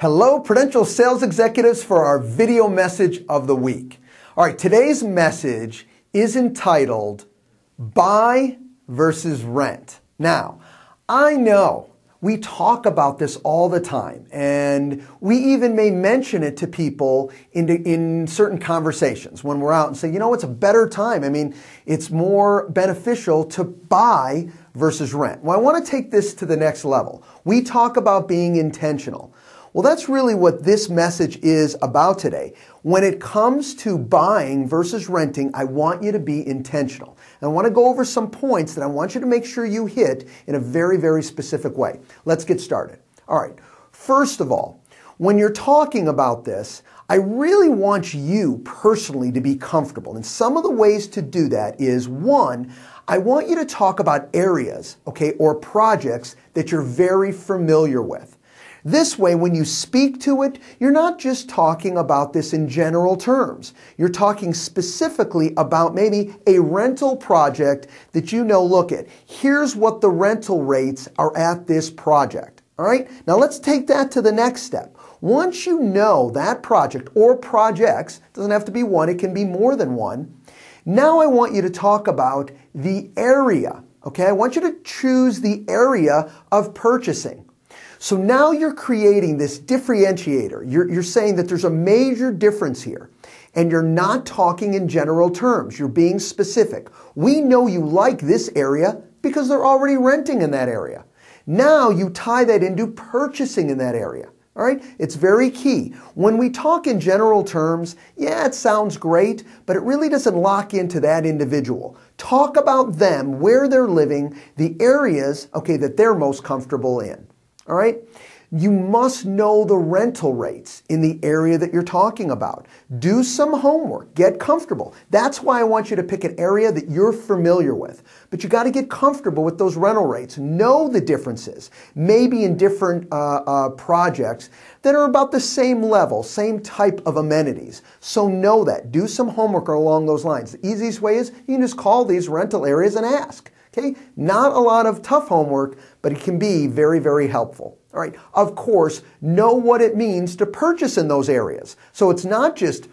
Hello, Prudential sales executives, for our video message of the week. All right, today's message is entitled Buy versus Rent. Now, I know we talk about this all the time, and we even may mention it to people in certain conversations when we're out and say, you know, it's a better time. I mean, it's more beneficial to buy versus rent. Well, I want to take this to the next level. We talk about being intentional. Well, that's really what this message is about today. When it comes to buying versus renting, I want you to be intentional. And I want to go over some points that I want you to make sure you hit in a very, very specific way. Let's get started. All right. First of all, when you're talking about this, I really want you personally to be comfortable. And some of the ways to do that is, one, I want you to talk about areas, okay, or projects that you're very familiar with. This way, when you speak to it, you're not just talking about this in general terms. You're talking specifically about maybe a rental project that you know, look at. Here's what the rental rates are at this project. All right? Now let's take that to the next step. Once you know that project or projects, doesn't have to be one, it can be more than one. Now I want you to talk about the area. Okay? I want you to choose the area of purchasing. So now you're creating this differentiator. You're saying that there's a major difference here. And you're not talking in general terms. You're being specific. We know you like this area because they're already renting in that area. Now you tie that into purchasing in that area. All right? It's very key. When we talk in general terms, yeah, it sounds great, but it really doesn't lock into that individual. Talk about them, where they're living, the areas, okay, that they're most comfortable in. All right? You must know the rental rates in the area that you're talking about. Do some homework. Get comfortable. That's why I want you to pick an area that you're familiar with. But you got to get comfortable with those rental rates. Know the differences. Maybe in different projects that are about the same level, same type of amenities. So know that. Do some homework along those lines. The easiest way is you can just call these rental areas and ask. Okay? Not a lot of tough homework, but it can be very, very helpful. All right. Of course, know what it means to purchase in those areas. So it's not just,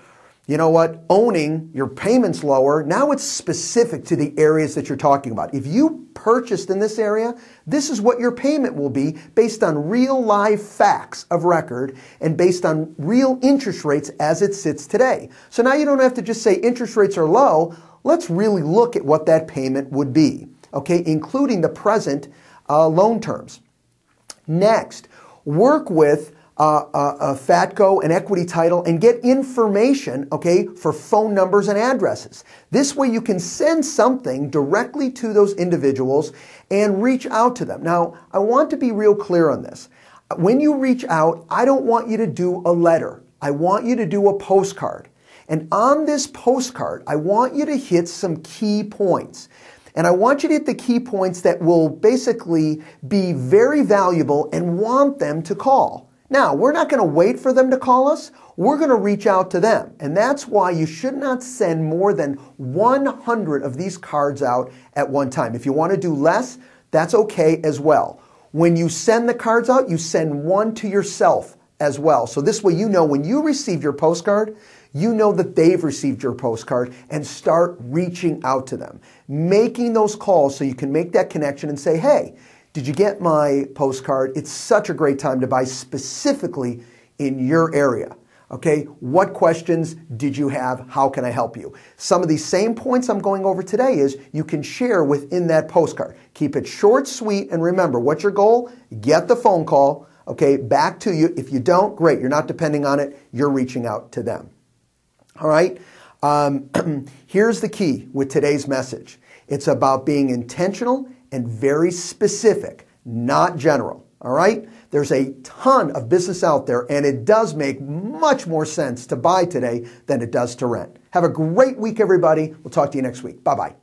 you know what, owning your payments lower. Now it's specific to the areas that you're talking about. If you purchased in this area, this is what your payment will be based on real live facts of record and based on real interest rates as it sits today. So now you don't have to just say interest rates are low. Let's really look at what that payment would be, okay, including the present loan terms. Next, work with a FATCO and equity title and get information, okay, for phone numbers and addresses. This way you can send something directly to those individuals and reach out to them. Now, I want to be real clear on this. When you reach out, I don't want you to do a letter. I want you to do a postcard. And on this postcard, I want you to hit some key points. And I want you to hit the key points that will basically be very valuable and want them to call. Now, we're not going to wait for them to call us. We're going to reach out to them. And that's why you should not send more than 100 of these cards out at one time. If you want to do less, that's okay as well. When you send the cards out, you send one to yourself as well. So this way you know when you receive your postcard, you know that they've received your postcard, and start reaching out to them. Making those calls so you can make that connection and say, hey, did you get my postcard? It's such a great time to buy specifically in your area. Okay, what questions did you have? How can I help you? Some of these same points I'm going over today is you can share within that postcard. Keep it short, sweet, and remember, what's your goal? Get the phone call, okay, back to you. If you don't, great, you're not depending on it, you're reaching out to them. All right, here's the key with today's message. It's about being intentional and very specific, not general. All right, there's a ton of business out there, and it does make much more sense to buy today than it does to rent. Have a great week, everybody. We'll talk to you next week. Bye-bye.